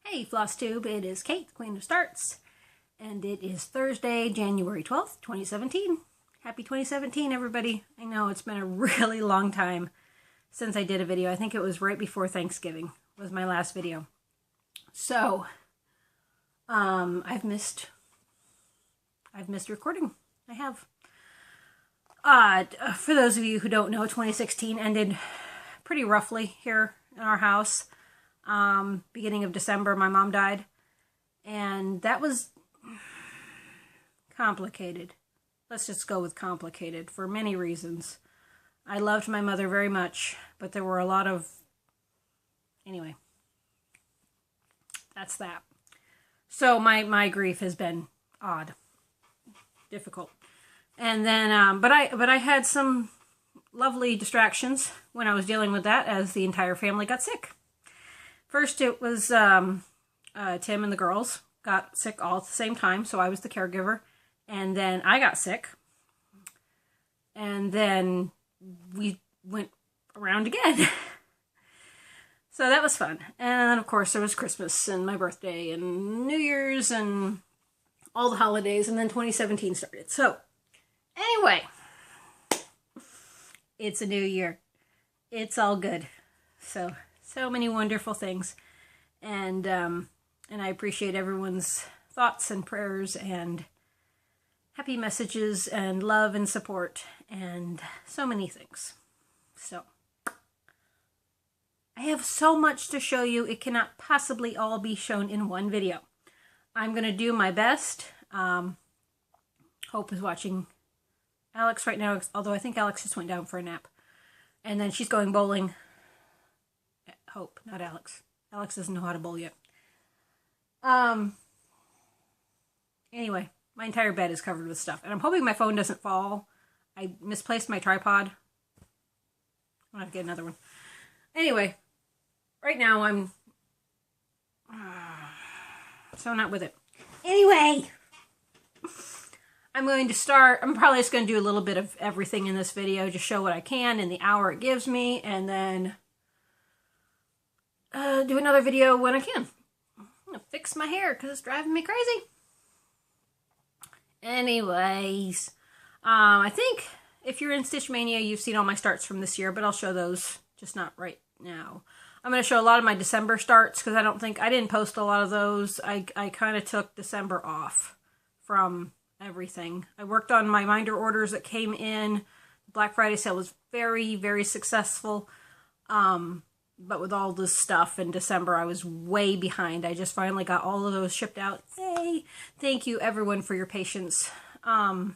Hey Flosstube, it is Kate, Queen of Starts, and it is Thursday, January 12th, 2017. Happy 2017, everybody. I know it's been a really long time since I did a video. I think it was right before Thanksgiving was my last video. So, I've missed recording. I have. For those of you who don't know, 2016 ended pretty roughly here in our house. Beginning of December, my mom died, and that was complicated. Let's just go with complicated for many reasons. I loved my mother very much, but there were a lot of... Anyway, that's that. So my grief has been odd, difficult. And then, but I had some lovely distractions when I was dealing with that, as the entire family got sick. First, it was Tim and the girls got sick all at the same time, so I was the caregiver. And then I got sick. And then we went around again. So that was fun. And then, of course, there was Christmas and my birthday and New Year's and all the holidays. And then 2017 started. So, anyway, it's a new year. It's all good. So many wonderful things, and I appreciate everyone's thoughts and prayers and happy messages and love and support and so many things. So I have so much to show you, it cannot possibly all be shown in one video. I'm going to do my best. Hope is watching Alex right now, although I think Alex just went down for a nap, and then she's going bowling. Hope, not Alex. Alex doesn't know how to bowl yet. Anyway, my entire bed is covered with stuff. And I'm hoping my phone doesn't fall. I misplaced my tripod. I'll have to get another one. Anyway, right now I'm so not with it. Anyway, I'm going to start. I'm probably just going to do a little bit of everything in this video. Just show what I can in the hour it gives me. And then... do another video when I can. I'm gonna fix my hair because it's driving me crazy. Anyways, I think if you're in Stitch Mania, you've seen all my starts from this year, but I'll show those, just not right now. I'm going to show a lot of my December starts because I didn't post a lot of those. I kind of took December off from everything. I worked on my minder orders that came in. Black Friday sale was very, very successful. But with all this stuff in December, I was way behind. I just finally got all of those shipped out. Yay! Thank you, everyone, for your patience. But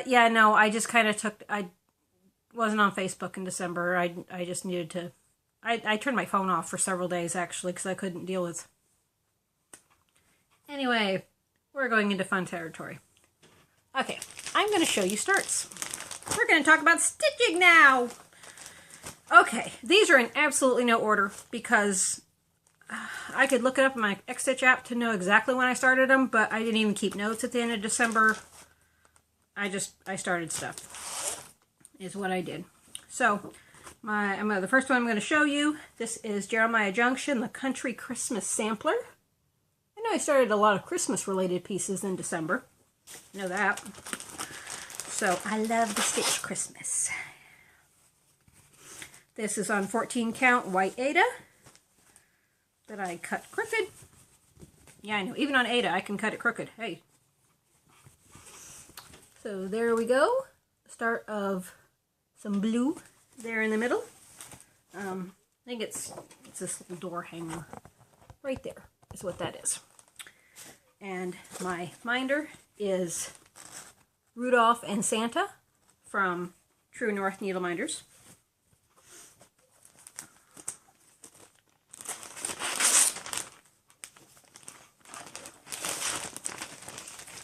yeah, no, I just kind of I wasn't on Facebook in December. I just needed to... I turned my phone off for several days, actually, because I couldn't deal with... Anyway, we're going into fun territory. Okay, I'm going to show you starts. We're going to talk about stitching now! Okay, these are in absolutely no order because I could look it up in my Xstitch app to know exactly when I started them, but I didn't even keep notes at the end of December. I started stuff, is what I did. So, the first one I'm going to show you, this is Jeremiah Junction, the Country Christmas Sampler. I know I started a lot of Christmas-related pieces in December. You know that. So, I love to stitch Christmas. This is on 14 count white Aida that I cut crooked. Yeah, I know. Even on Aida, I can cut it crooked. Hey. So there we go. Start of some blue there in the middle. I think it's this little door hanger right there is what that is. And my minder is Rudolph and Santa from True North Needle Minders.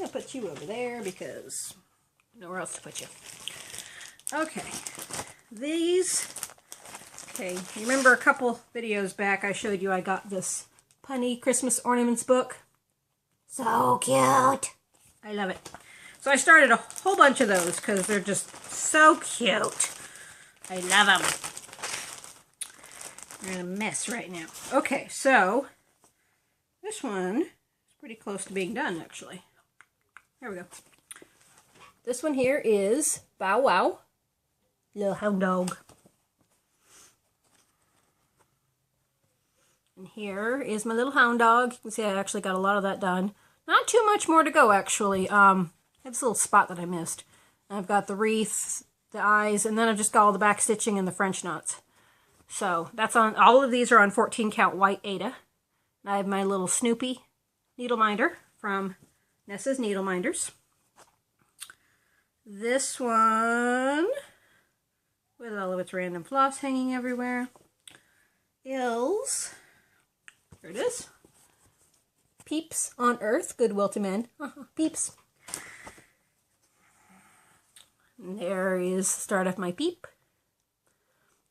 I'll put you over there because nowhere else to put you. Okay, these, okay, you remember a couple videos back I showed you I got this punny Christmas ornaments book. So cute. I love it. So I started a whole bunch of those because they're just so cute. I love them. We're in a mess right now. Okay, so This one is pretty close to being done, actually. Here we go. This one here is Bow Wow, little hound dog. And here is my little hound dog. You can see I actually got a lot of that done. Not too much more to go, actually. It's a little spot that I missed. I've got the wreath, the eyes, and then I've just got all the back stitching and the French knots. So that's on, all of these are on 14 count white Aida. I have my little Snoopy needle minder from Nessa's Needle Minders. This one, with all of its random floss hanging everywhere, is, here it is, Peeps on Earth, Goodwill to Men. Peeps. And there is the start of my Peep.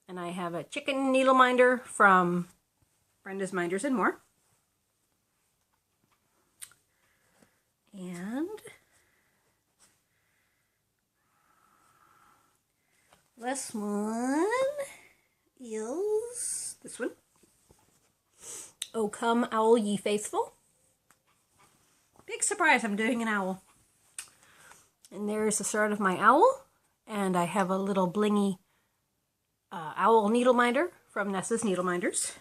And I have a chicken needle minder from Brenda's Minders and More. And last one is this one. Oh, come owl ye faithful. Big surprise, I'm doing an owl. And there's the start of my owl. And I have a little blingy owl needle minder from Nessa's Needle Minders.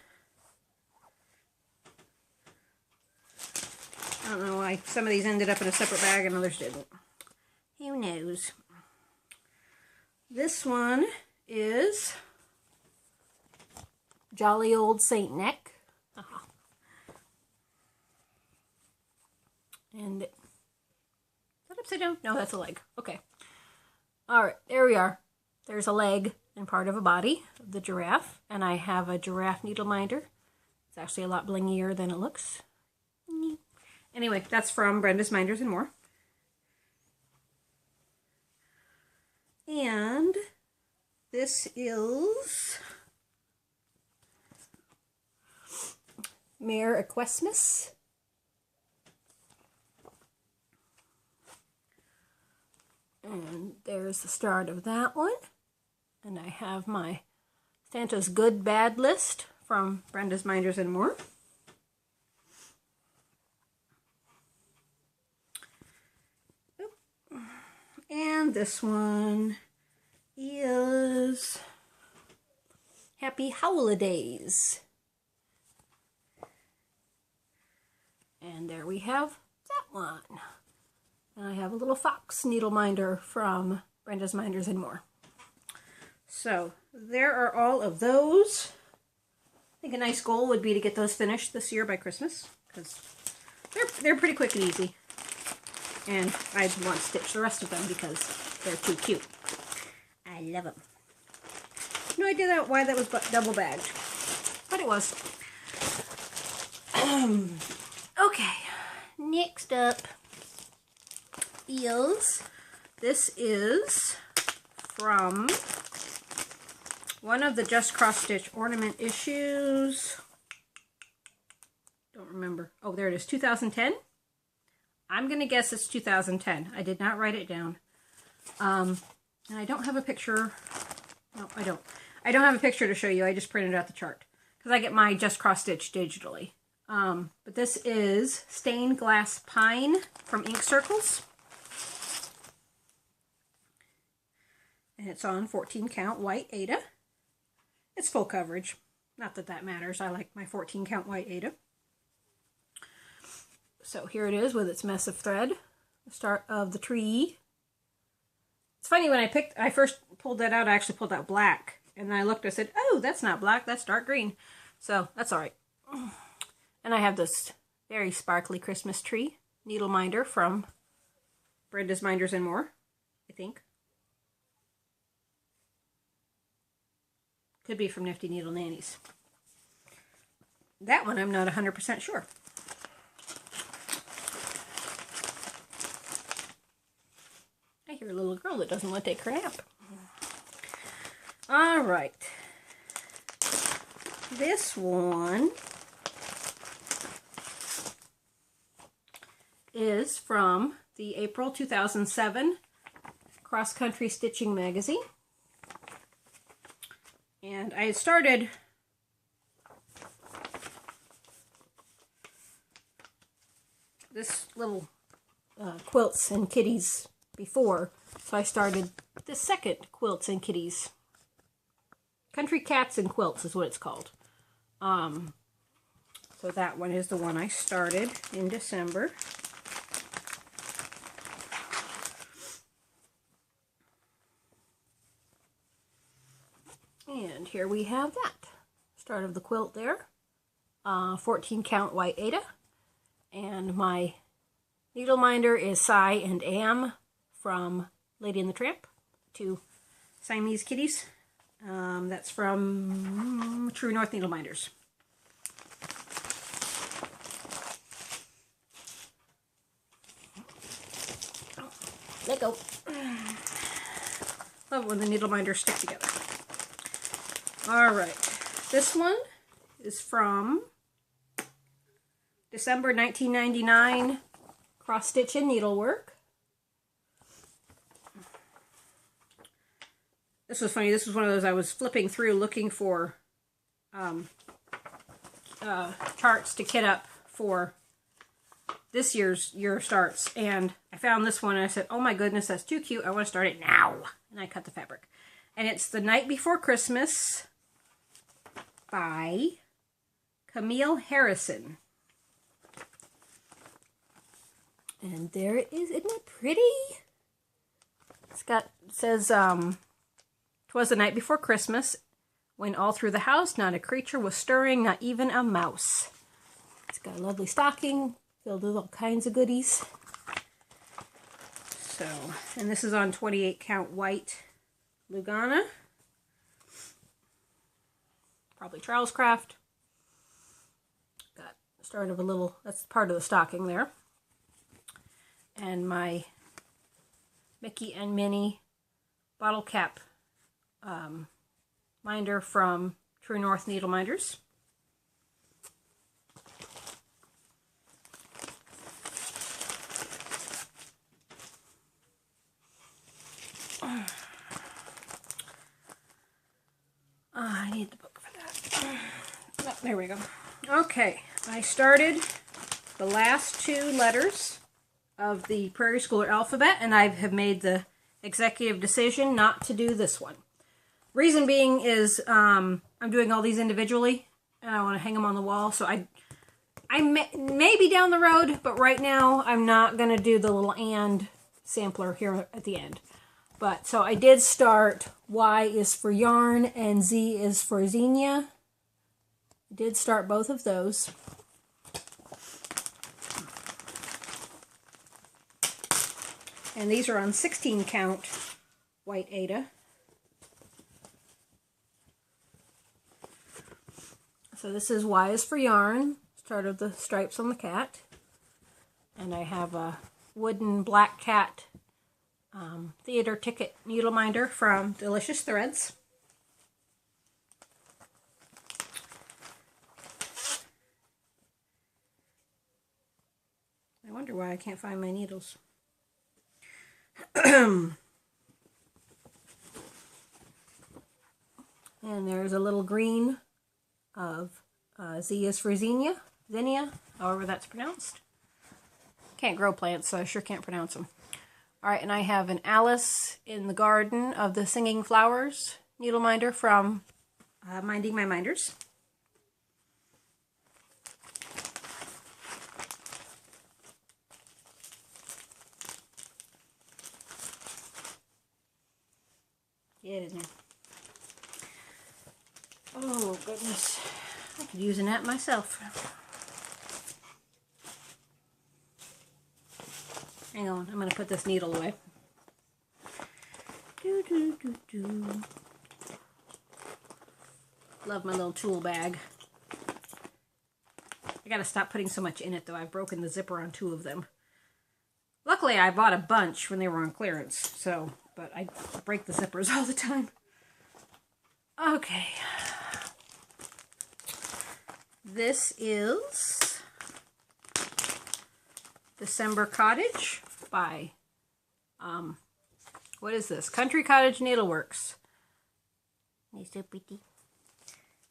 I don't know why some of these ended up in a separate bag and others didn't. Who knows? This one is Jolly Old Saint Nick. And is that upside down? No, that's a leg. Okay. Alright, there we are. There's a leg and part of a body of the giraffe. And I have a giraffe needle minder. It's actually a lot blingier than it looks. Anyway, that's from Brenda's Minders and More. And this is Mare Equesmus. And there's the start of that one. And I have my Santa's Good Bad list from Brenda's Minders and More. And this one is Happy Holidays. And there we have that one. And I have a little fox needle minder from Brenda's Minders and More. So there are all of those. I think a nice goal would be to get those finished this year by Christmas, because they're pretty quick and easy. And I want to stitch the rest of them because they're too cute. I love them. No idea why that was double bagged, but it was. Okay, next up is, this is from one of the Just Cross Stitch ornament issues. Don't remember. Oh, there it is, 2010. I'm going to guess it's 2010. I did not write it down. And I don't have a picture. No, I don't. I don't have a picture to show you. I just printed out the chart, because I get my Just Cross Stitch digitally. But this is Stained Glass Pine from Ink Circles. And it's on 14 count white Aida. It's full coverage. Not that that matters. I like my 14 count white Aida. So here it is with its mess of thread. The start of the tree. It's funny, when I first pulled that out, I actually pulled out black. And I looked, I said, oh, that's not black, that's dark green. So that's alright. And I have this very sparkly Christmas tree needle minder from Brenda's Minders and More, I think. Could be from Nifty Needle Nannies. That one I'm not 100% sure. I hear a little girl that doesn't want to take her nap. All right. This one is from the April 2007 Cross Country Stitching Magazine. And I had started this little quilts and kitties before, so I started the second quilts and kitties. Country Cats and Quilts is what it's called. So that one is the one I started in December. And here we have that. Start of the quilt there. 14 count white Aida. And my needle minder is Cy and Am from Lady and the Tramp. Two Siamese kitties. That's from True North Needle Minders. Let go. Love it when the needle minders stick together. Alright, this one is from December 1999, cross stitch and needlework. This was funny. This was one of those I was flipping through looking for charts to kit up for this year's year of starts, and I found this one and I said, oh my goodness, that's too cute. I want to start it now. And I cut the fabric. And it's The Night Before Christmas by Camille Harrison. And there it is. Isn't it pretty? It says, 'twas the night before Christmas, when all through the house not a creature was stirring, not even a mouse. It's got a lovely stocking filled with all kinds of goodies. So, and this is on 28 count white Lugana. Probably Charles Craft. Got the start of a little, that's part of the stocking there. And my Mickey and Minnie bottle cap minder from True North Needle Minders. I need the book for that. Oh, there we go. Okay, I started the last two letters of the Prairie Schooler alphabet, and I have made the executive decision not to do this one. Reason being is I'm doing all these individually, and I want to hang them on the wall, so I may be down the road, but right now I'm not going to do the little and sampler here at the end. But, so I did start Y is for yarn and Z is for zinnia. I did start both of those. And these are on 16 count white Aida. So this is Y is for yarn, start of the stripes on the cat. And I have a wooden black cat theater ticket needle minder from Delicious Threads. I wonder why I can't find my needles. And there's a little green of Z is for zinnia, however that's pronounced. Can't grow plants, so I sure can't pronounce them. Alright, and I have an Alice in the Garden of the Singing Flowers needle minder from Minding My Minders. Get in there. Oh, goodness. I could use a nap myself. Hang on, I'm going to put this needle away. Love my little tool bag. I got to stop putting so much in it, though. I've broken the zipper on 2 of them. Luckily, I bought a bunch when they were on clearance, so, but I break the zippers all the time. Okay. This is December Cottage by, what is this? Country Cottage Needleworks. It's so pretty.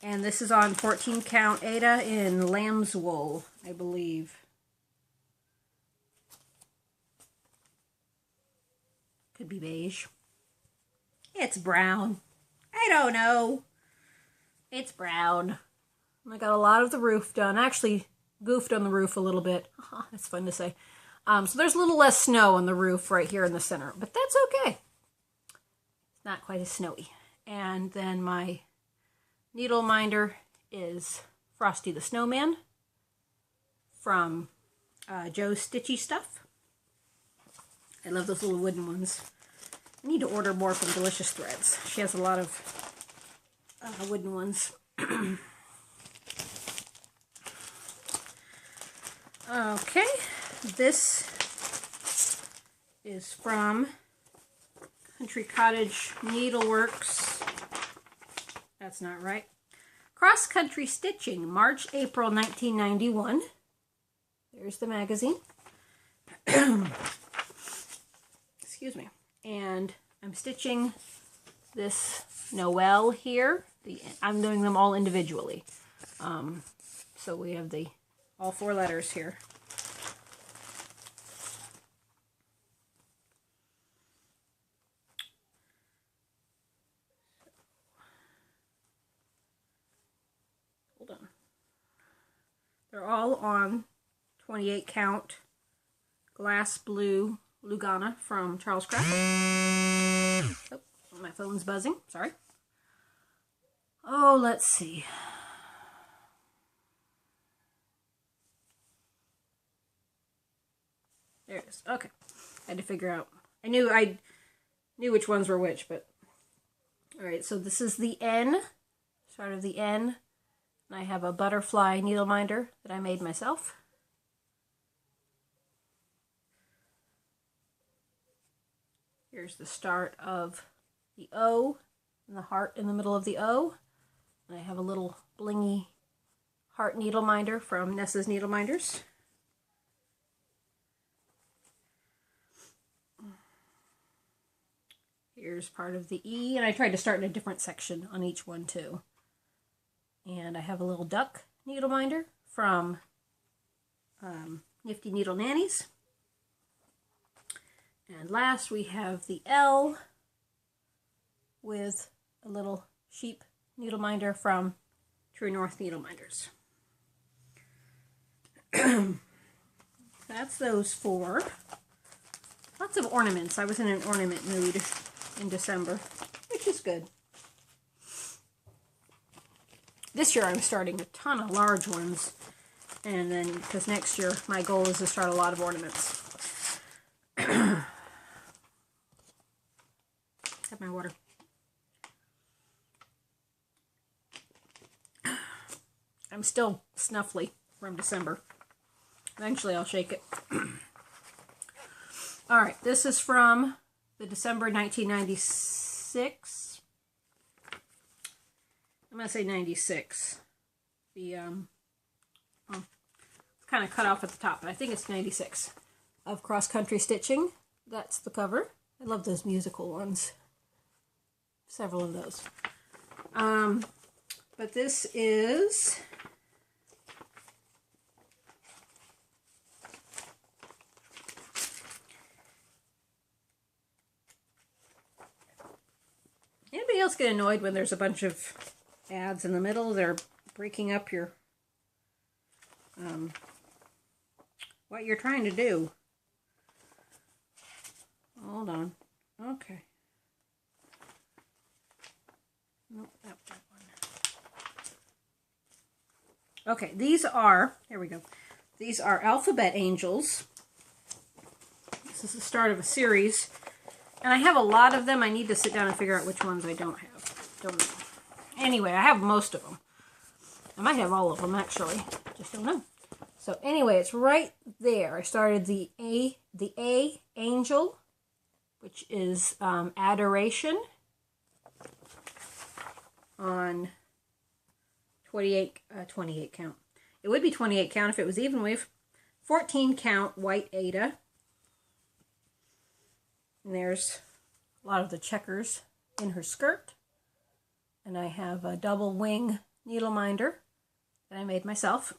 And this is on 14 count Aida in lamb's wool, I believe. Could be beige. It's brown. I don't know. It's brown. I got a lot of the roof done. I actually goofed on the roof a little bit. That's fun to say. So there's a little less snow on the roof right here in the center, but that's okay. It's not quite as snowy. And then my needle minder is Frosty the Snowman from Joe's Stitchy Stuff. I love those little wooden ones. I need to order more from Delicious Threads. She has a lot of wooden ones. Okay, this is from Country Cottage Needleworks. That's not right. Cross Country Stitching, March, April 1991. There's the magazine. Excuse me. And I'm stitching this Noel here. I'm doing them all individually. So we have all 4 letters here. Hold on. They're all on 28 count glass blue Lugana from Charles Craft. Oh, my phone's buzzing. Sorry. Oh, let's see. There it is. Okay. I had to figure out. I knew which ones were which, but alright, so this is the N, start of the N, and I have a butterfly needle minder that I made myself. Here's the start of the O, and the heart in the middle of the O. And I have a little blingy heart needle minder from Nessa's Needle Minders. Here's part of the E, and I tried to start in a different section on each one too. And I have a little duck needle minder from Nifty Needle Nannies. And last we have the L with a little sheep needle minder from True North Needle Minders. That's those 4. Lots of ornaments. I was in an ornament mood in December, which is good. This year I'm starting a ton of large ones, and then because next year my goal is to start a lot of ornaments. Have my water. I'm still snuffly from December. Eventually I'll shake it. Alright, this is from the December 1996. I'm going to say 96. The, it's kind of cut off at the top, but I think it's 96. Of Cross Country Stitching. That's the cover. I love those musical ones. Several of those. But this is... Anybody else get annoyed when there's a bunch of ads in the middle? They're breaking up your what you're trying to do. Hold on. Okay. Nope, that one. Okay, these are, here we go. These are Alphabet Angels. This is the start of a series. And I have a lot of them. I need to sit down and figure out which ones I don't have. Don't know. Anyway, I have most of them. I might have all of them, actually. Just don't know. So anyway, it's right there. I started the A Angel, which is Adoration, on 28 count. It would be 28 count if it was even wave. 14 count White Ada. And there's a lot of the checkers in her skirt. And I have a double wing needle minder that I made myself.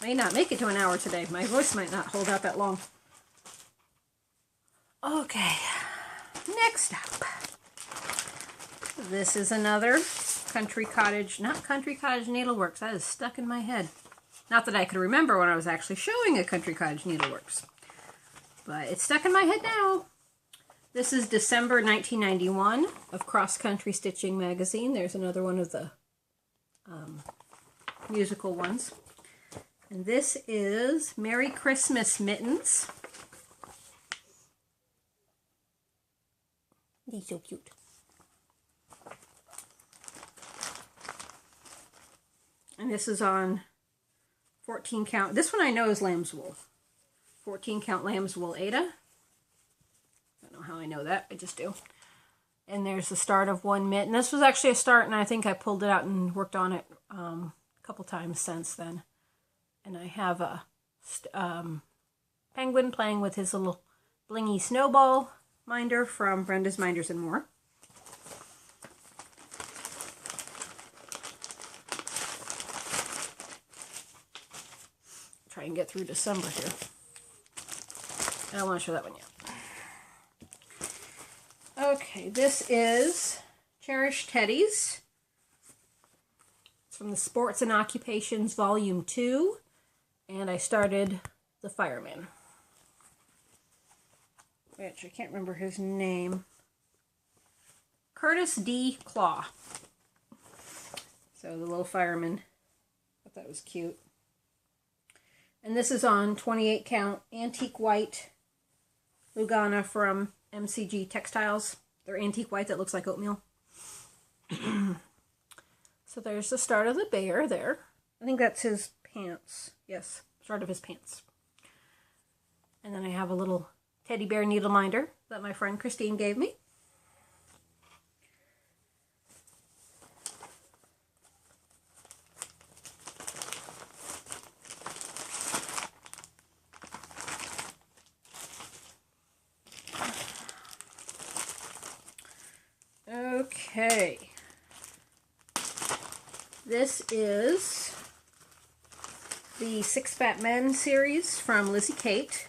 May not make it to an hour today. My voice might not hold out that long. Okay, next up. This is another Country Cottage, not Country Cottage Needleworks. That is stuck in my head. Not that I could remember when I was actually showing a Country Cottage Needleworks. But it's stuck in my head now. This is December 1991 of Cross Country Stitching magazine. There's another one of the musical ones. And this is Merry Christmas Mittens. He's so cute. And this is on 14 count. This one I know is lamb's wool. 14 count lamb's wool Aida. I don't know how I know that. I just do. And there's the start of one mitten. This was actually a start, and I think I pulled it out and worked on it a couple times since then. And I have a penguin playing with his little blingy snowball minder from Brenda's Minders and More. Try and get through December here. I don't want to show that one yet. Okay, this is Cherished Teddies. It's from the Sports and Occupations Volume 2. And I started the fireman, which I can't remember his name. Curtis D. Claw. So the little fireman. I thought that was cute. And this is on 28 count antique white Lugana from MCG Textiles. They're antique white that looks like oatmeal. So there's the start of the bear there. I think that's his pants. Yes, start of his pants. And then I have a little teddy bear needle minder that my friend Christine gave me. Okay. This is the Six Fat Men series from Lizzie Kate.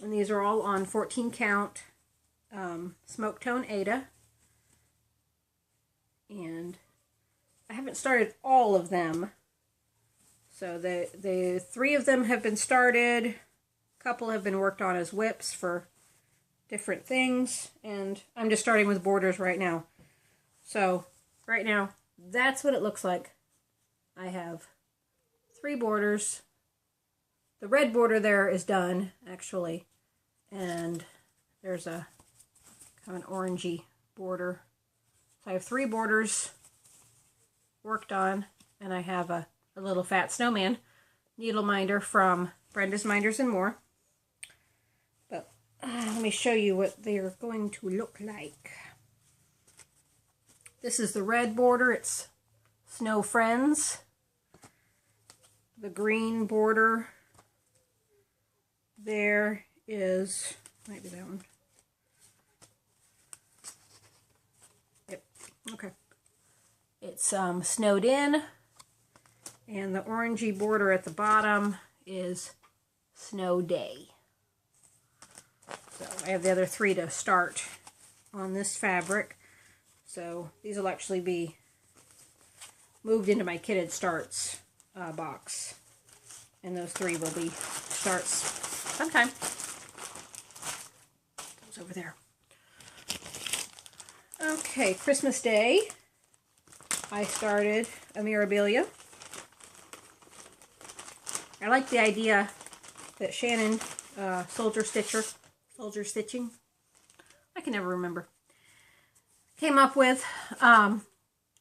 And these are all on 14 count smoke tone Aida. And I haven't started all of them. So the 3 of them have been started. A couple have been worked on as whips for different things, and I'm just starting with borders right now. So right now that's what it looks like. I have 3 borders. The red border there is done actually, and there's a kind of an orangey border. So I have 3 borders worked on, and I have a little fat snowman needle minder from Brenda's Minders and More. But let me show you what they're going to look like. This is the red border. It's Snow Friends. The green border there is, might be that one. Yep, okay. It's Snowed In. And the orangey border at the bottom is Snow Day. So I have the other 3 to start on this fabric. So these will actually be moved into my kitted starts box. And those 3 will be starts sometime. Goes over there. Okay, Christmas Day. I started a Mirabilia. I like the idea that Shannon, Soldier Stitching, I can never remember, came up with.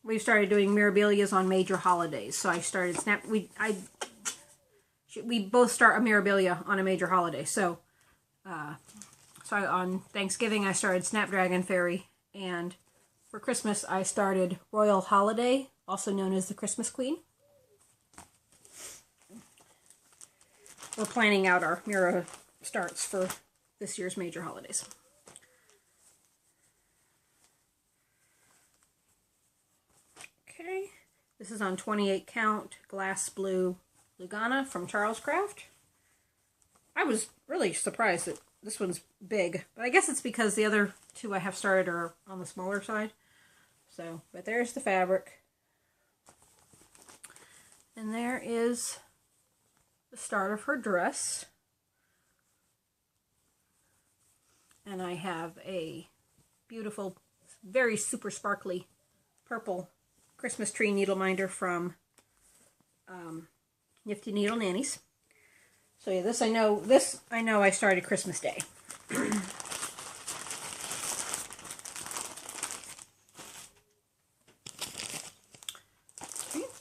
We started doing Mirabilias on major holidays. So I started we both start a Mirabilia on a major holiday. So, on Thanksgiving I started Snapdragon Fairy, and for Christmas I started Royal Holiday, also known as the Christmas Queen. We're planning out our Mira starts for this year's major holidays. This is on 28 count glass blue Lugana from Charles Craft. I was really surprised that this one's big, but I guess it's because the other two I have started are on the smaller side. So, but there's the fabric. And there is the start of her dress. And I have a beautiful, very super sparkly purple Christmas tree needle minder from Nifty Needle Nannies. So yeah, this I know I started Christmas Day.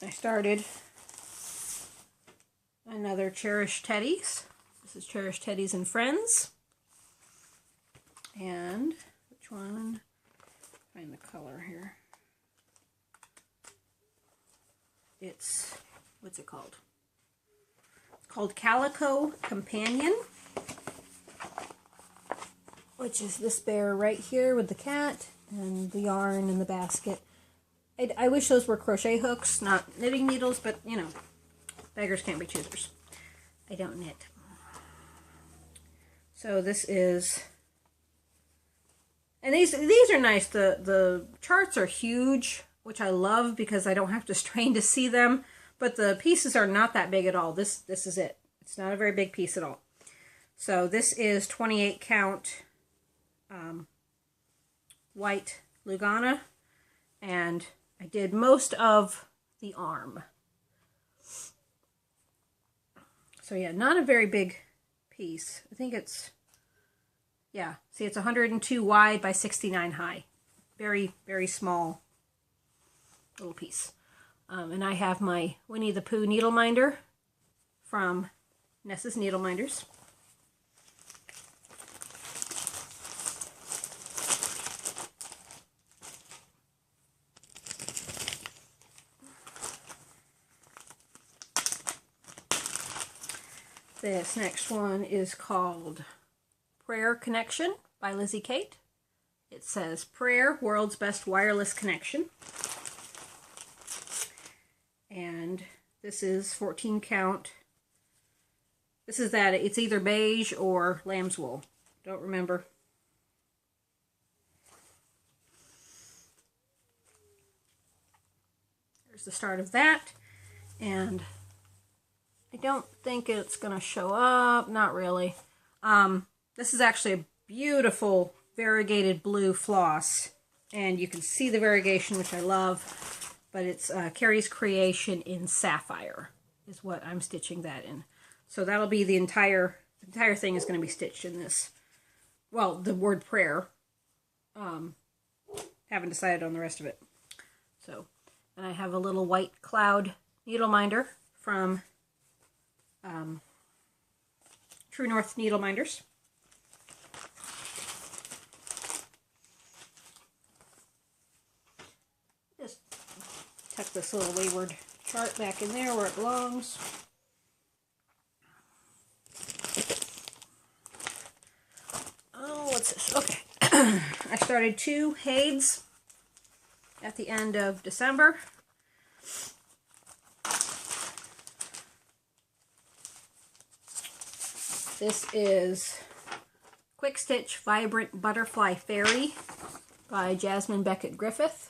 I started another Cherished Teddies. This is Cherished Teddies and Friends. And which one? Find the color here. It's, what's it called? It's called Calico Companion, which is this bear right here with the cat and the yarn in the basket. I wish those were crochet hooks, not knitting needles, but you know, beggars can't be choosers. I don't knit. So this is, and these are nice. The charts are huge, which I love because I don't have to strain to see them, but the pieces are not that big at all. This is it. It's not a very big piece at all. So this is 28 count white Lugana, and I did most of the arm. So yeah, not a very big piece. I think it's, yeah, see it's 102 wide by 69 high. Very, very small little piece. And I have my Winnie the Pooh needle minder from Nessa's Needle Minders. This next one is called Prayer Connection by Lizzie Kate. It says, Prayer, World's Best Wireless Connection. And this is 14 count. This is that, it's either beige or lamb's wool. Don't remember. There's the start of that. And I don't think it's going to show up. Not really. This is actually a beautiful variegated blue floss. And you can see the variegation, which I love. But it's Carrie's Creation in Sapphire is what I'm stitching that in. So that'll be the entire thing is going to be stitched in this. Well, the word prayer. Haven't decided on the rest of it. So, and I have a little white cloud needle minder from True North Needle Minders. Just tuck this little wayward chart back in there where it belongs. Oh, what's this? Okay. I started 2 Hades at the end of December. This is Quick Stitch Vibrant Butterfly Fairy by Jasmine Beckett Griffith.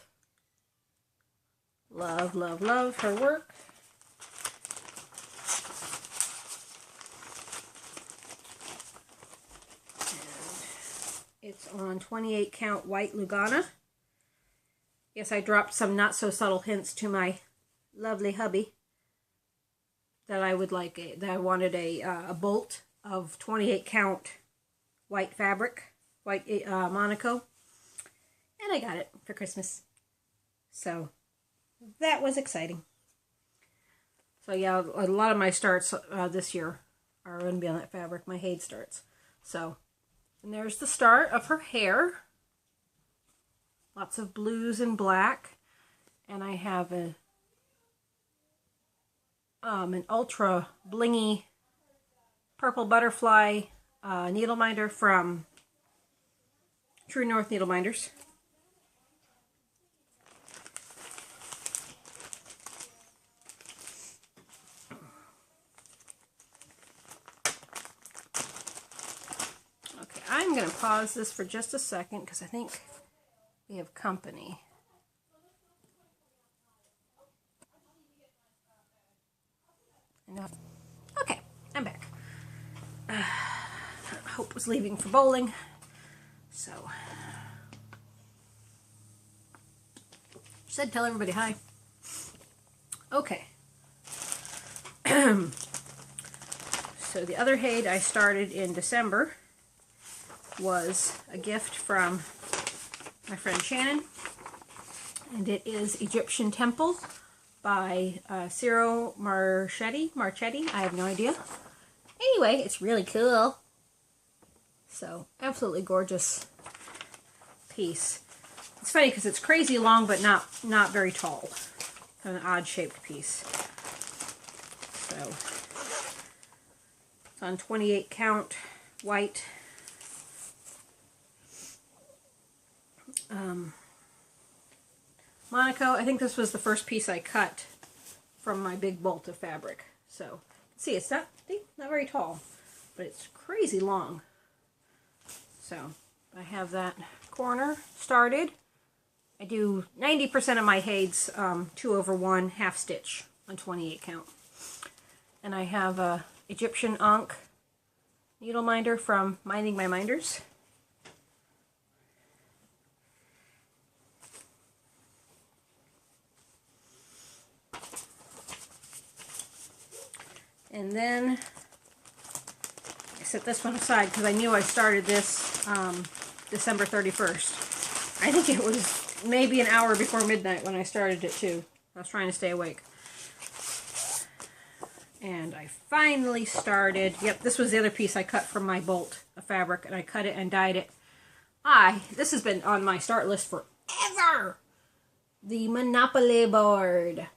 Love, love, love her work. And it's on 28 count white Lugana. Yes, I dropped some not so subtle hints to my lovely hubby that I would like that I wanted a bolt of 28 count white fabric, white Monaco, and I got it for Christmas. So that was exciting. So yeah, a lot of my starts this year are going to be on that fabric, my Hade starts. So, and there's the start of her hair. Lots of blues and black. And I have an ultra blingy purple butterfly needle minder from True North Needle Minders. I'm going to pause this for just a second because I think we have company. Okay, I'm back. Hope was leaving for bowling, so she said tell everybody hi. Okay. So the other Haid I started in December was a gift from my friend Shannon, and it is Egyptian Temple by Ciro Marchetti. I have no idea. Anyway, it's really cool. So, absolutely gorgeous piece. It's funny because it's crazy long, but not very tall. Kind of an odd-shaped piece. So, it's on 28 count white. Monaco. I think this was the first piece I cut from my big bolt of fabric. So, see, it's not very tall, but it's crazy long. So, I have that corner started. I do 90% of my Haids 2/1 half stitch on 28 count. And I have a Egyptian Ankh needle minder from Minding My Minders. And then I set this one aside because I knew I started this December 31st. I think it was maybe an hour before midnight when I started it too. I was trying to stay awake. And I finally started. Yep, this was the other piece I cut from my bolt of fabric, and I cut it and dyed it. This has been on my start list forever. The Monopoly board.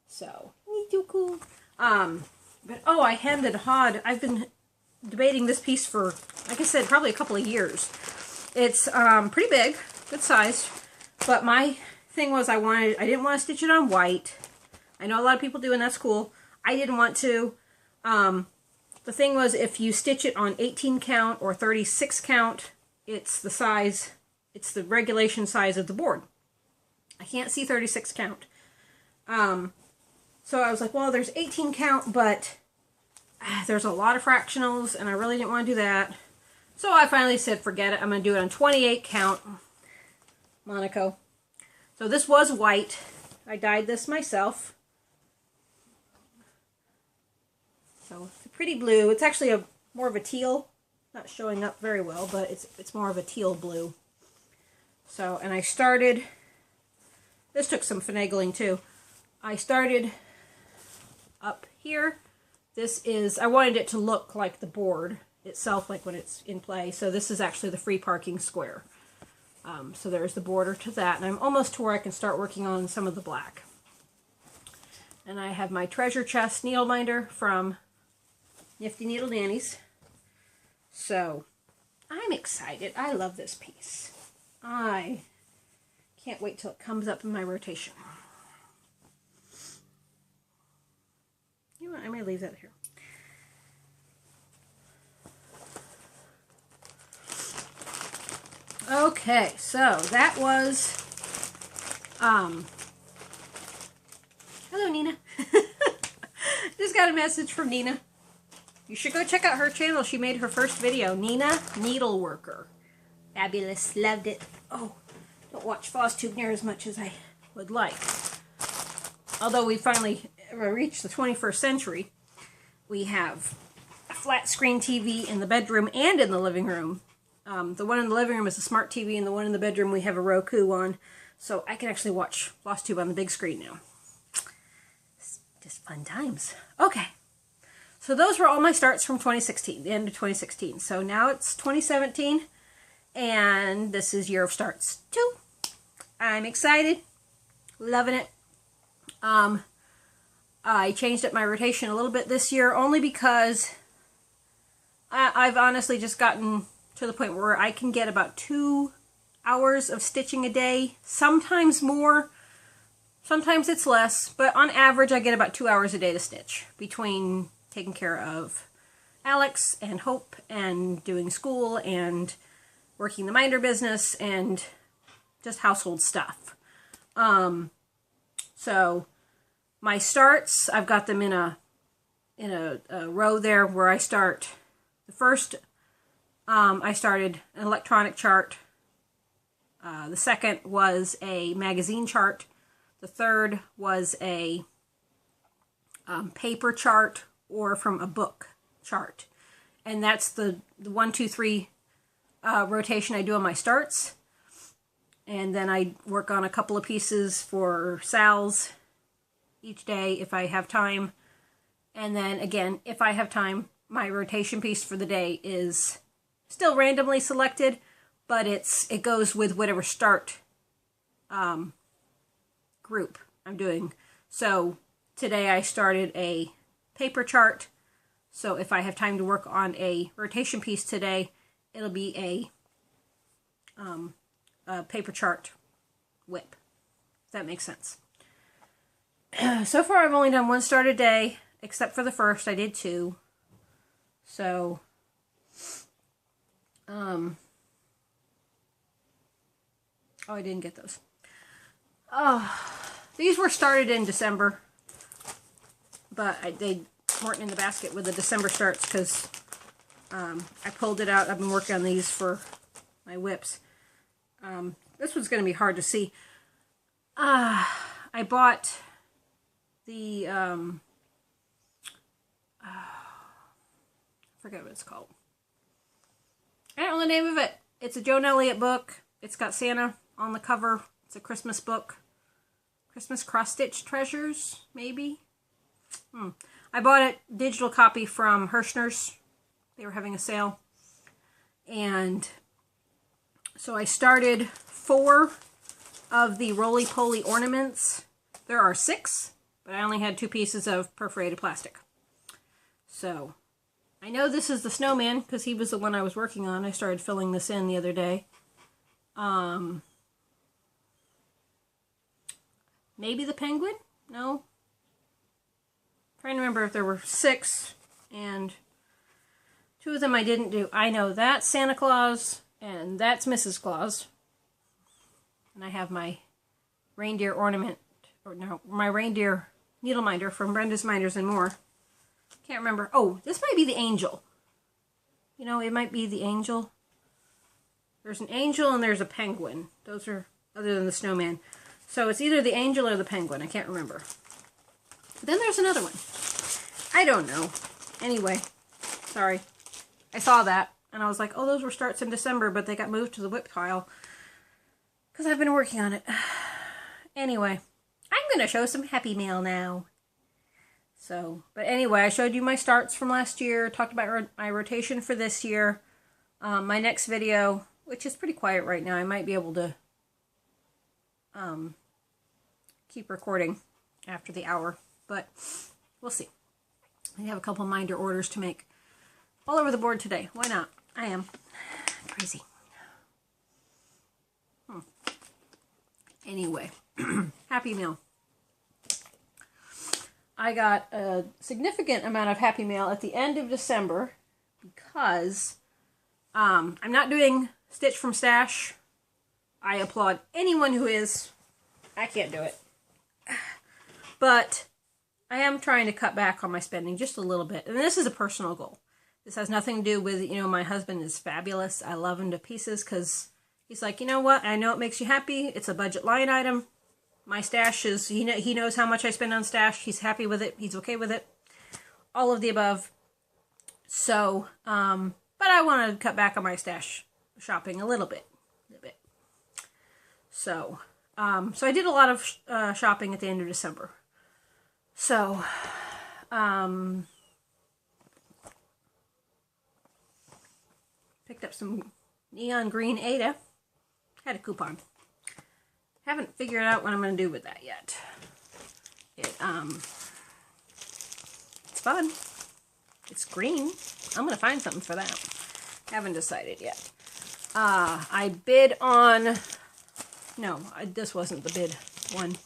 So, too cool. But oh, I hemmed and hawed. I've been debating this piece for, like I said, probably a couple of years. It's pretty big, good size. But my thing was I didn't want to stitch it on white. I know a lot of people do, and that's cool. I didn't want to. The thing was, if you stitch it on 18 count or 36 count, it's the size, it's the regulation size of the board. I can't see 36 count. So I was like, well, there's 18 count, but there's a lot of fractionals, and I really didn't want to do that. So I finally said, forget it. I'm going to do it on 28 count Monaco. So this was white. I dyed this myself. So it's a pretty blue. It's actually more of a teal. Not showing up very well, but it's more of a teal blue. So, and I started, this took some finagling too. I started up here. This is, I wanted it to look like the board itself, like when it's in play. So this is actually the free parking square. So there's the border to that. And I'm almost to where I can start working on some of the black. And I have my treasure chest needle minder from Nifty Needle Nannies. So I'm excited. I love this piece. I can't wait till it comes up in my rotation. You know what? I may leave that here. Okay, so that was, hello Nina. Just got a message from Nina. You should go check out her channel. She made her first video, Nina Needleworker. Fabulous, loved it. Oh, don't watch Flosstube near as much as I would like. Although we finally reached the 21st century, we have a flat screen TV in the bedroom and in the living room. The one in the living room is a smart TV, and the one in the bedroom we have a Roku on, so I can actually watch Flosstube on the big screen now. It's just fun times. Okay, so those were all my starts from 2016, the end of 2016. So now it's 2017, and this is Year of Starts 2. I'm excited, loving it. I changed up my rotation a little bit this year, only because I've honestly just gotten to the point where I can get about 2 hours of stitching a day, sometimes more, sometimes it's less, but on average I get about 2 hours a day to stitch between taking care of Alex and Hope and doing school and working the minder business and just household stuff. So my starts, I've got them in a row there where I start. The first, I started an electronic chart. The second was a magazine chart. The third was a paper chart or from a book chart. And that's the 1, 2, 3 rotation I do on my starts. And then I work on a couple of pieces for Sal's each day if I have time. And then again, if I have time, my rotation piece for the day is still randomly selected, but it goes with whatever start group I'm doing. So today I started a paper chart. So if I have time to work on a rotation piece today, it'll be a paper chart whip, if that makes sense. So far I've only done 1 start a day, except for the first. I did 2. So, oh, I didn't get those. Oh, these were started in December, but they weren't in the basket with the December starts because I pulled it out. I've been working on these for my whips. This one's going to be hard to see. I bought the, I forget what it's called. I don't know the name of it. It's a Joan Elliott book. It's got Santa on the cover. It's a Christmas book. Christmas cross-stitch treasures, maybe? I bought a digital copy from Hirschner's. They were having a sale. And so I started 4 of the roly-poly ornaments. There are 6, but I only had 2 pieces of perforated plastic. So I know this is the snowman because he was the one I was working on. I started filling this in the other day. Maybe the penguin? No. Trying to remember if there were 6, and 2 of them I didn't do. I know that's Santa Claus, and that's Mrs. Claus. And I have my reindeer ornament, or no, my reindeer needle minder from Brenda's Minders and More. Can't remember. Oh, this might be the angel. You know, it might be the angel. There's an angel and there's a penguin. Those are other than the snowman. So it's either the angel or the penguin. I can't remember. But then there's another one. I don't know. Anyway, sorry. I saw that and I was like, oh, those were starts in December, but they got moved to the whip pile because I've been working on it. Anyway, I'm going to show some Happy Mail now. So, but anyway, I showed you my starts from last year, talked about my rotation for this year. My next video, which is pretty quiet right now, I might be able to keep recording after the hour, but we'll see. I have a couple minder orders to make all over the board today. Why not? I am crazy. Anyway, Happy Mail. I got a significant amount of Happy Mail at the end of December because I'm not doing Stitch from Stash. I applaud anyone who is. I can't do it. But I am trying to cut back on my spending just a little bit. And this is a personal goal. This has nothing to do with, you know, my husband is fabulous. I love him to pieces because he's like, you know what? I know it makes you happy. It's a budget line item. My stash is, he knows how much I spend on stash. He's happy with it. He's okay with it. All of the above. So, but I want to cut back on my stash shopping a little bit. So, so I did a lot of shopping at the end of December. So, picked up some neon green Ada. Had a coupon. Haven't figured out what I'm going to do with that yet. It's fun. It's green. I'm going to find something for that. Haven't decided yet. I bid on... No, this wasn't the bid one.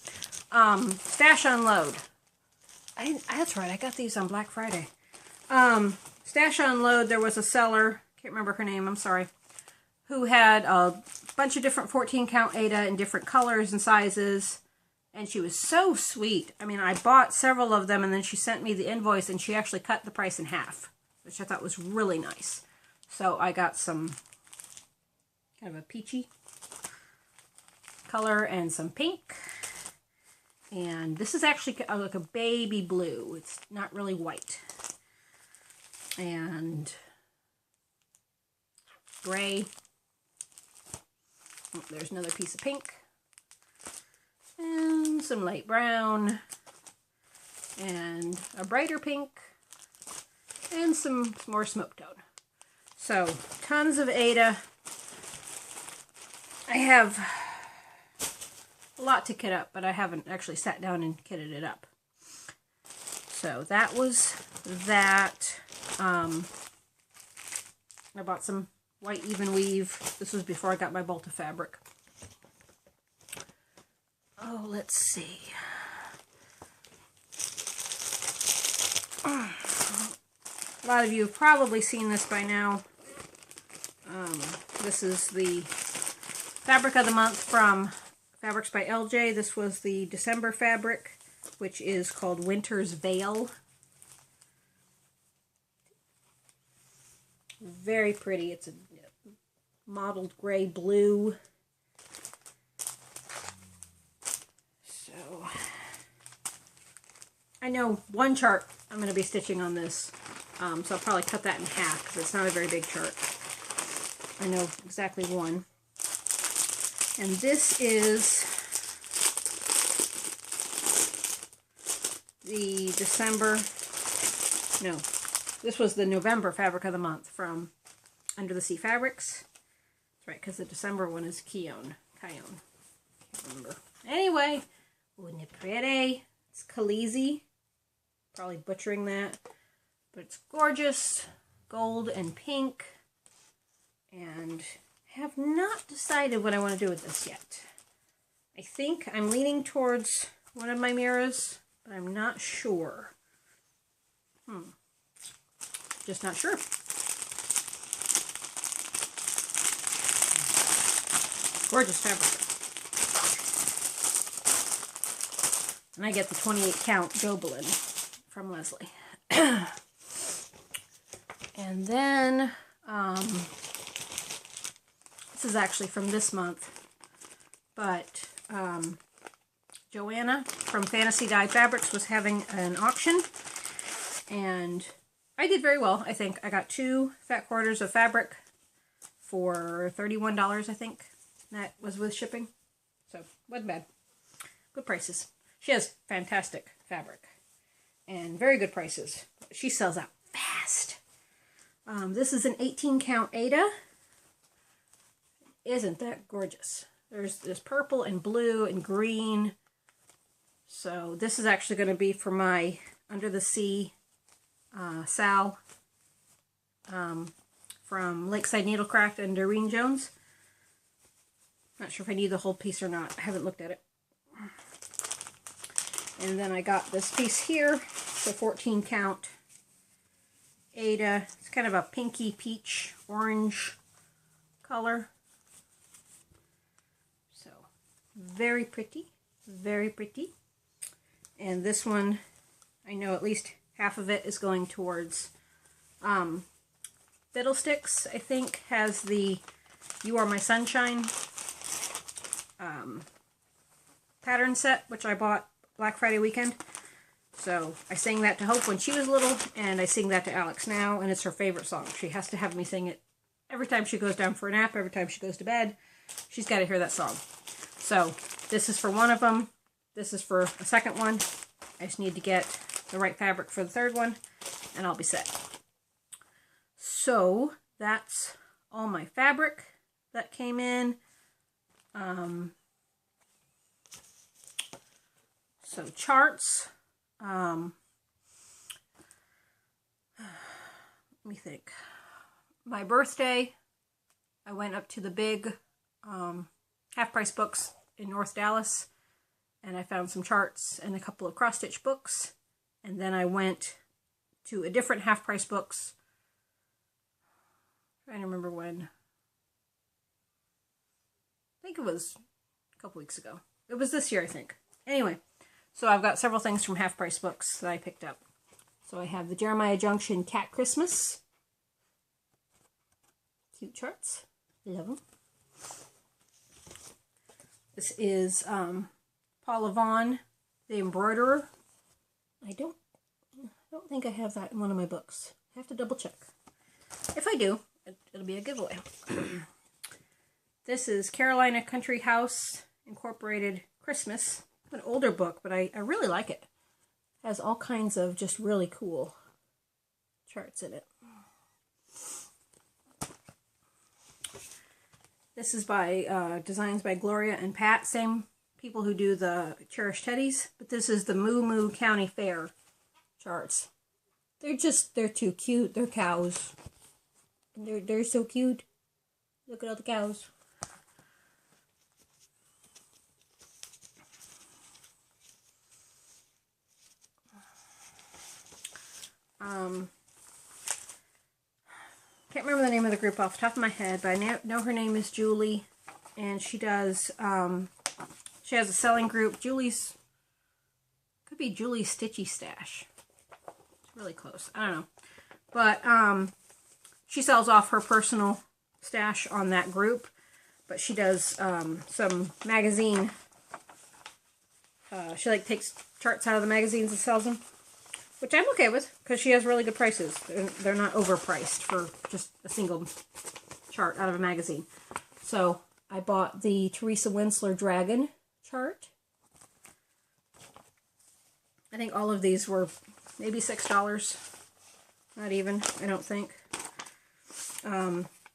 Stash Unload. That's right, I got these on Black Friday. Stash Unload, there was a seller, can't remember her name, I'm sorry, who had a bunch of different 14 count Aida in different colors and sizes. And she was so sweet. I mean, I bought several of them, and then she sent me the invoice, and she actually cut the price in half, which I thought was really nice. So I got some kind of a peachy color and some pink. And this is actually like a baby blue. It's not really white. And gray. Oh, there's another piece of pink. And some light brown, and a brighter pink, and some more smoke tone. So, tons of Aida. I have a lot to kit up, but I haven't actually sat down and kitted it up. So, that was that. I bought some white even weave. This was before I got my bolt of fabric. Oh, let's see. A lot of you have probably seen this by now. This is the fabric of the month from Fabrics by LJ. This was the December fabric, which is called Winter's Veil. Very pretty. It's a mottled gray blue. I know one chart I'm going to be stitching on this, so I'll probably cut that in half because it's not a very big chart. I know exactly one. And this is the December, no, this was the November fabric of the month from Under the Sea Fabrics. That's right, because the December one is Kion. Can't remember. Anyway, wouldn't it pretty? It's Khaleesi. Probably butchering that, but it's gorgeous, gold and pink, and have not decided what I want to do with this yet. I think I'm leaning towards one of my mirrors, but I'm not sure. Just not sure. Gorgeous fabric. And I get the 28 count Gobelin from Leslie. And then, this is actually from this month, but Joanna from Fantasy Dye Fabrics was having an auction, and I did very well, I think. I got 2 fat quarters of fabric for $31, I think. That was with shipping, so wasn't bad. Good prices. She has fantastic fabric and very good prices. She sells out fast. This is an 18 count Aida. Isn't that gorgeous? There's purple and blue and green. So this is actually going to be for my Under the Sea Sal from Lakeside Needlecraft and Doreen Jones. Not sure if I need the whole piece or not. I haven't looked at it. And then I got this piece here. It's a 14 count Aida. It's kind of a pinky peach orange color. So very pretty. Very pretty. And this one, I know at least half of it is going towards Fiddlesticks, I think, has the You Are My Sunshine pattern set, which I bought Black Friday weekend. So I sang that to Hope when she was little, and I sing that to Alex now, and it's her favorite song. She has to have me sing it every time she goes down for a nap, every time she goes to bed. She's got to hear that song. So this is for one of them. This is for a second one. I just need to get the right fabric for the third one, and I'll be set. So that's all my fabric that came in. So charts. Let me think. My birthday, I went up to the big half-price books in North Dallas, and I found some charts and a couple of cross-stitch books. And then I went to a different half-price books trying to remember when. I think it was a couple weeks ago. It was this year, I think. Anyway, so I've got several things from Half Price Books that I picked up. So I have the Jeremiah Junction Cat Christmas. Cute charts. Love them. This is Paula Vaughn, the Embroiderer. I don't think I have that in one of my books. I have to double check. If I do, it'll be a giveaway. This is Carolina Country House Incorporated Christmas. An older book, but I really like it. It has all kinds of just really cool charts in it. This is by designs by Gloria and Pat, same people who do the Cherished Teddies, but this is the Moo Moo County Fair charts. They're too cute. They're cows. They're so cute. Look at all the cows. Can't remember the name of the group off the top of my head, but I know her name is Julie, and she does, she has a selling group. Could be Julie's Stitchy Stash. It's really close. I don't know. But, she sells off her personal stash on that group, but she does, some magazine, she like takes charts out of the magazines and sells them. Which I'm okay with, because she has really good prices. They're not overpriced for just a single chart out of a magazine. So, I bought the Teresa Winsler Dragon chart. I think all of these were maybe $6. Not even, I don't think.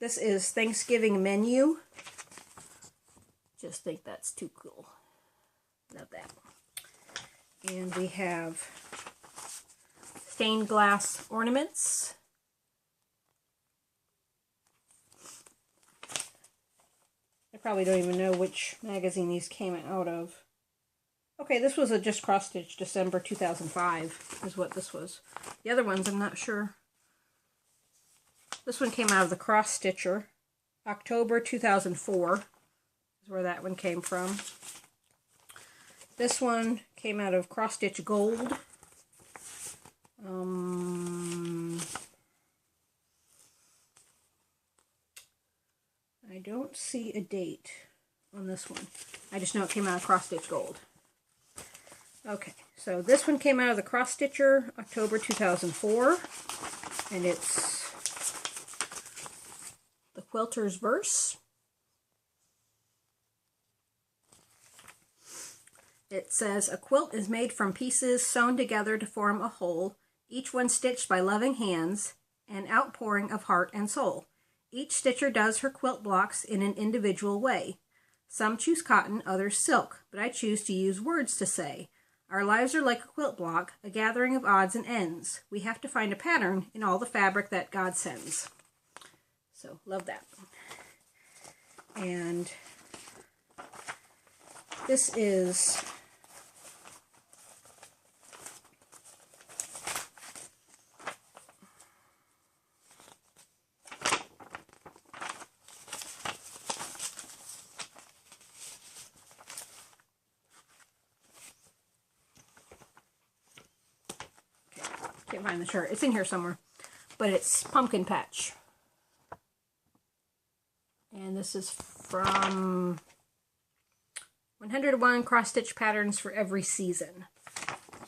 This is Thanksgiving Menu. Just think that's too cool. Love that. And we have stained glass ornaments. I probably don't even know which magazine these came out of. Okay, this was a Just Cross Stitch December 2005 is what this was. The other ones I'm not sure. This one came out of the Cross Stitcher. October 2004 is where that one came from. This one came out of Cross Stitch Gold. I don't see a date on this one. I just know it came out of Cross Stitch Gold. Okay, so this one came out of the Cross Stitcher, October 2004, and it's The Quilter's Verse. It says, a quilt is made from pieces sewn together to form a whole, each one stitched by loving hands, an outpouring of heart and soul. Each stitcher does her quilt blocks in an individual way. Some choose cotton, others silk, but I choose to use words to say. Our lives are like a quilt block, a gathering of odds and ends. We have to find a pattern in all the fabric that God sends. So, love that. And this is can't find the shirt. It's in here somewhere. But it's Pumpkin Patch. And this is from 101 Cross-Stitch Patterns for Every Season.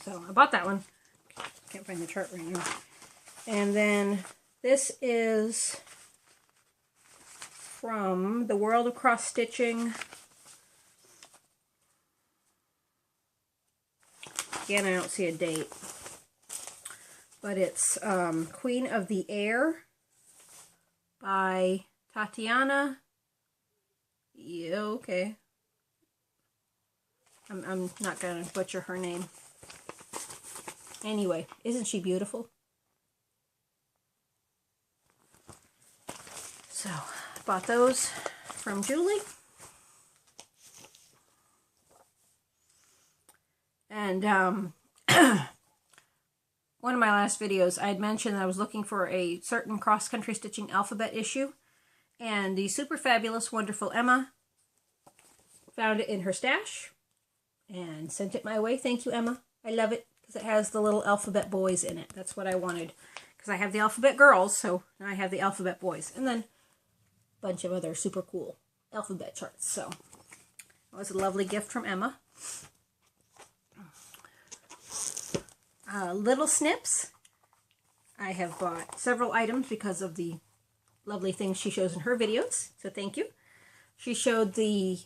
So, I bought that one. Can't find the chart right now. And then this is from The World of Cross-Stitching. Again, I don't see a date. But it's Queen of the Air by Tatiana. Yeah, okay. I'm not going to butcher her name. Anyway, isn't she beautiful? So, I bought those from Julie. And, one of my last videos, I had mentioned that I was looking for a certain cross-country stitching alphabet issue, and the super fabulous, wonderful Emma found it in her stash and sent it my way. Thank you, Emma. I love it because it has the little alphabet boys in it. That's what I wanted, because I have the alphabet girls, so now I have the alphabet boys, and then a bunch of other super cool alphabet charts. So it was a lovely gift from Emma. Little Snips. I have bought several items because of the lovely things she shows in her videos, so thank you. She showed the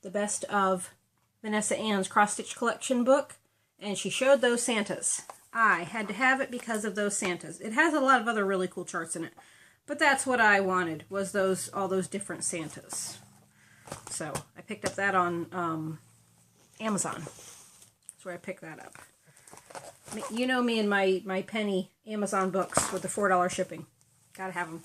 best of Vanessa Ann's cross-stitch collection book, and she showed those Santas. I had to have it because of those Santas. It has a lot of other really cool charts in it, but that's what I wanted, was all those different Santas. So I picked up that on Amazon. That's where I picked that up. You know me and my penny Amazon books with the $4 shipping. Gotta have them.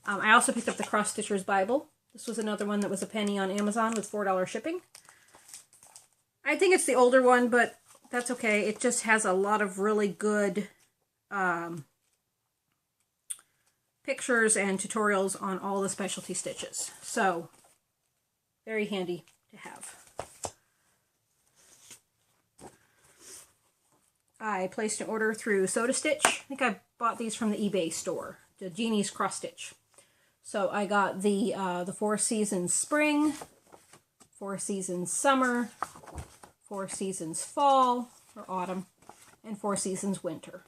I also picked up the Cross Stitcher's Bible. This was another one that was a penny on Amazon with $4 shipping. I think it's the older one, but that's okay. It just has a lot of really good pictures and tutorials on all the specialty stitches. So, very handy to have. I placed an order through Soda Stitch. I think I bought these from the eBay store, the Jeannie's Cross Stitch. So I got the 4 Seasons Spring, 4 Seasons Summer, 4 Seasons Fall or Autumn, and 4 Seasons Winter.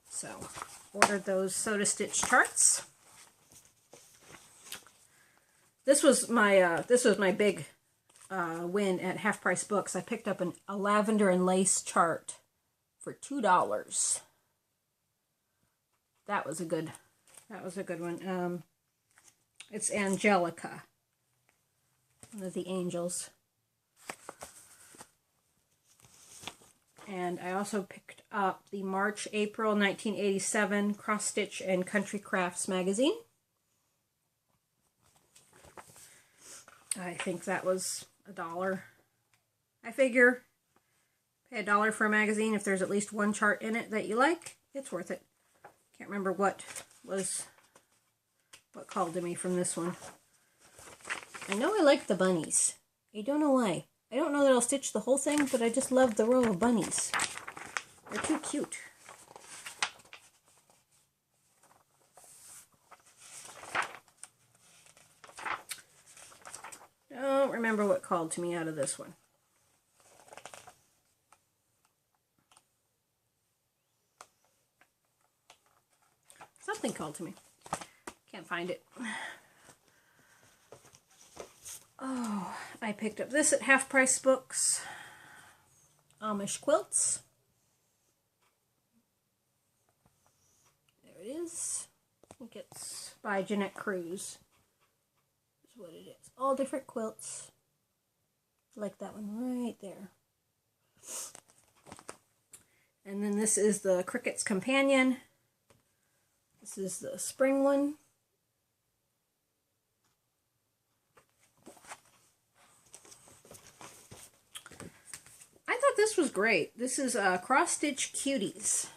So ordered those Soda Stitch charts. This was my big win at Half Price Books. I picked up a lavender and lace chart for $2. That was a good one. It's Angelica, one of the angels. And I also picked up the March-April 1987 Cross Stitch and Country Crafts magazine. I think that was $1. I figure pay $1 for a magazine. If there's at least one chart in it that you like, it's worth it. Can't remember what called to me from this one. I know I like the bunnies. I don't know why. I don't know that I'll stitch the whole thing, but I just love the row of bunnies. They're too cute. Don't remember what called to me out of this one. Something called to me. Can't find it. Oh, I picked up this at Half Price Books. Amish Quilts. There it is. I think it's by Jeanette Cruz. That's what it is. All different quilts. I like that one right there. And then this is the Cricket's Companion. This is the spring one. I thought this was great. This is Cross Stitch Cuties.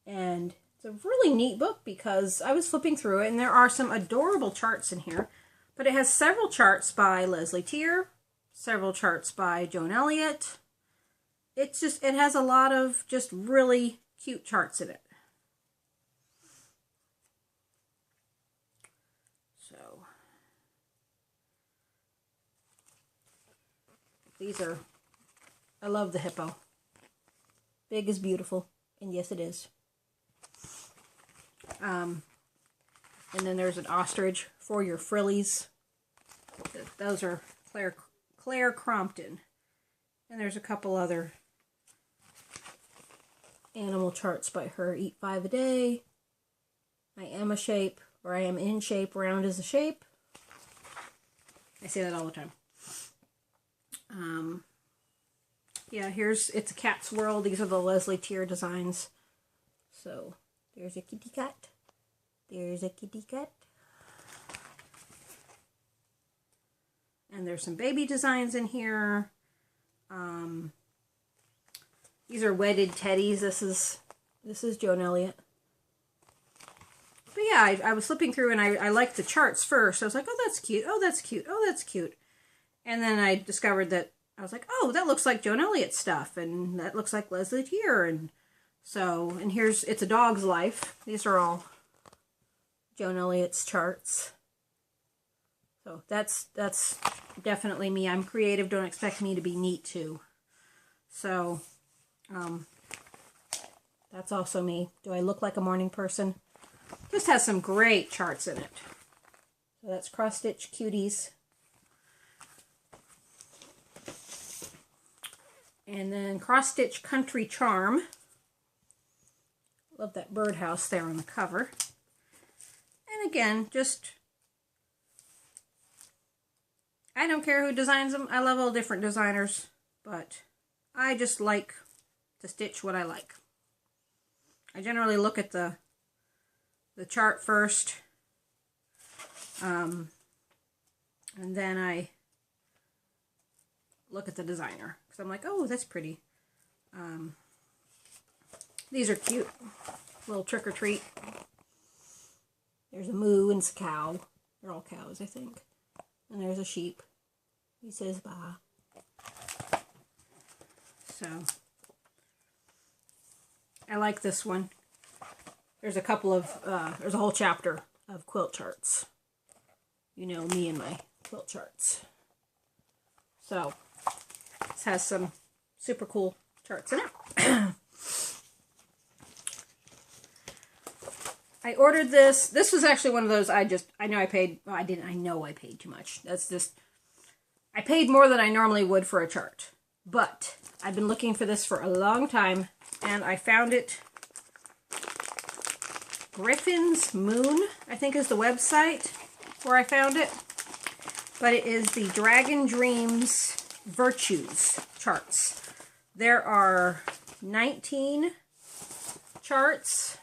And it's a really neat book because I was flipping through it and there are some adorable charts in here. But it has several charts by Leslie Tier, several charts by Joan Elliott. It has a lot of just really cute charts in it. So these are, I love the hippo. Big is beautiful, and yes it is. And then there's an ostrich for your frillies. Those are Claire Crompton. And there's a couple other animal charts by her. Eat 5 a day. I am a shape, or I am in shape, round is a shape. I say that all the time. Yeah, it's a cat's world. These are the Leslie Tier designs. So, there's a kitty cat. There's a kitty cat. And there's some baby designs in here. These are wedded teddies. This is Joan Elliott. But yeah, I was flipping through and I liked the charts first. I was like, oh, that's cute. Oh, that's cute. Oh, that's cute. And then I discovered that I was like, oh, that looks like Joan Elliott stuff. And that looks like Leslie Tier. And so, and here's It's a Dog's Life. These are all Joan Elliott's charts. So that's definitely me. I'm creative. Don't expect me to be neat too. So, that's also me. Do I look like a morning person? This has some great charts in it. So that's Cross Stitch Cuties. And then Cross Stitch Country Charm. Love that birdhouse there on the cover. And again, just, I don't care who designs them. I love all different designers, but I just like to stitch what I like. I generally look at the chart first, and then I look at the designer, because I'm like, oh, that's pretty. These are cute. Little trick or treat. There's a moo and a cow. They're all cows, I think. And there's a sheep. He says bye. So, I like this one. There's a couple of, there's a whole chapter of quilt charts. You know me and my quilt charts. So, this has some super cool charts in it. I ordered this. This was actually one of those I know I paid too much. That's just, I paid more than I normally would for a chart. But I've been looking for this for a long time, and I found it. Griffin's Moon, I think, is the website where I found it. But it is the Dragon Dreams Virtues charts. There are 19 charts.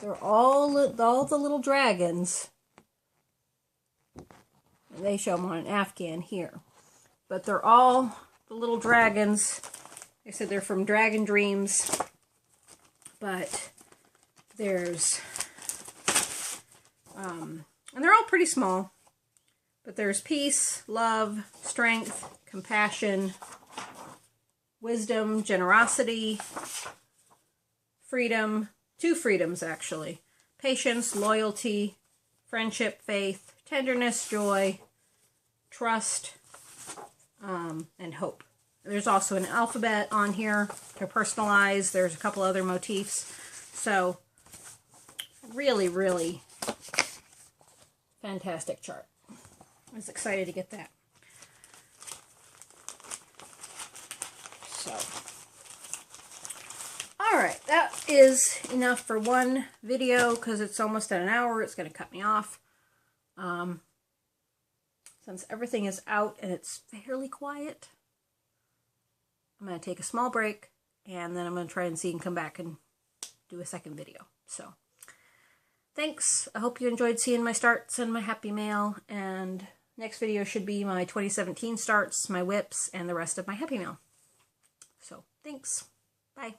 They're all the little dragons. And they show them on an Afghan here. But they're all the little dragons. They said they're from Dragon Dreams. But there's, and they're all pretty small. But there's peace, love, strength, compassion, wisdom, generosity, freedom, 2 freedoms actually, patience, loyalty, friendship, faith, tenderness, joy, trust, and hope. There's also an alphabet on here to personalize. There's a couple other motifs. So, really, really fantastic chart. I was excited to get that. So, alright, that is enough for one video because it's almost at an hour. It's going to cut me off. Since everything is out and it's fairly quiet, I'm going to take a small break, and then I'm going to try and see and come back and do a second video. So, thanks. I hope you enjoyed seeing my starts and my happy mail, and next video should be my 2017 starts, my whips, and the rest of my happy mail. So, thanks. Bye.